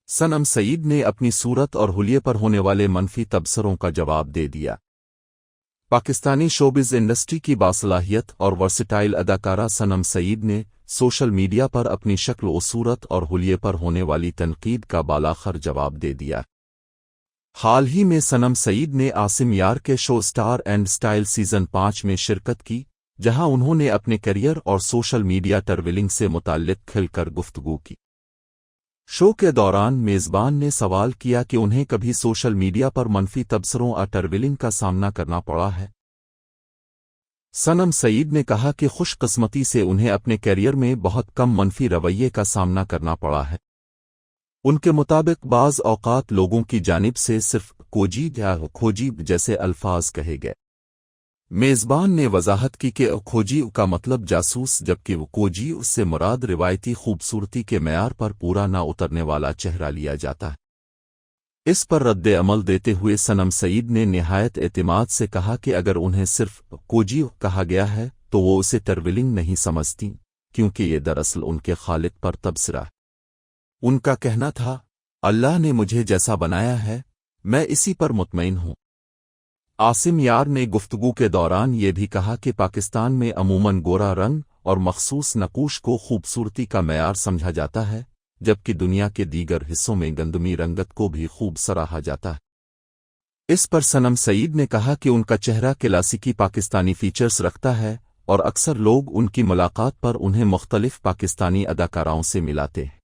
سنم سعید نے اپنی صورت اور حلیے پر ہونے والے منفی تبصروں کا جواب دے دیا۔ پاکستانی شوبز انڈسٹری کی باصلاحیت اور ورسٹائل اداکارہ سنم سعید نے سوشل میڈیا پر اپنی شکل و صورت اور حلیے پر ہونے والی تنقید کا بالاخر جواب دے دیا۔ حال ہی میں سنم سعید نے عاصم یار کے شو سٹار اینڈ سٹائل سیزن 5 میں شرکت کی، جہاں انہوں نے اپنے کیریئر اور سوشل میڈیا ٹریولنگ سے متعلق کھل کر گفتگو کی۔ شو کے دوران میزبان نے سوال کیا کہ انہیں کبھی سوشل میڈیا پر منفی تبصروں اور ٹریولنگ کا سامنا کرنا پڑا ہے۔ سنم سعید نے کہا کہ خوش قسمتی سے انہیں اپنے کیریئر میں بہت کم منفی رویے کا سامنا کرنا پڑا ہے۔ ان کے مطابق بعض اوقات لوگوں کی جانب سے صرف کوجی یا کھوجی جیسے الفاظ کہے گئے۔ میزبان نے وضاحت کی کہ کھوجی کا مطلب جاسوس، جبکہ کوجی اس سے مراد روایتی خوبصورتی کے معیار پر پورا نہ اترنے والا چہرہ لیا جاتا ہے۔ اس پر رد عمل دیتے ہوئے سنم سعید نے نہایت اعتماد سے کہا کہ اگر انہیں صرف کوجی کہا گیا ہے تو وہ اسے ٹریولنگ نہیں سمجھتی، کیونکہ یہ دراصل ان کے خالق پر تبصرہ ہے۔ ان کا کہنا تھا، اللہ نے مجھے جیسا بنایا ہے میں اسی پر مطمئن ہوں۔ عاصم یار نے گفتگو کے دوران یہ بھی کہا کہ پاکستان میں عموماً گورا رنگ اور مخصوص نقوش کو خوبصورتی کا معیار سمجھا جاتا ہے، جبکہ دنیا کے دیگر حصوں میں گندمی رنگت کو بھی خوب سراہا جاتا ہے۔ اس پر سنم سعید نے کہا کہ ان کا چہرہ کلاسیکی پاکستانی فیچرز رکھتا ہے اور اکثر لوگ ان کی ملاقات پر انہیں مختلف پاکستانی اداکاراؤں سے ملاتے ہیں۔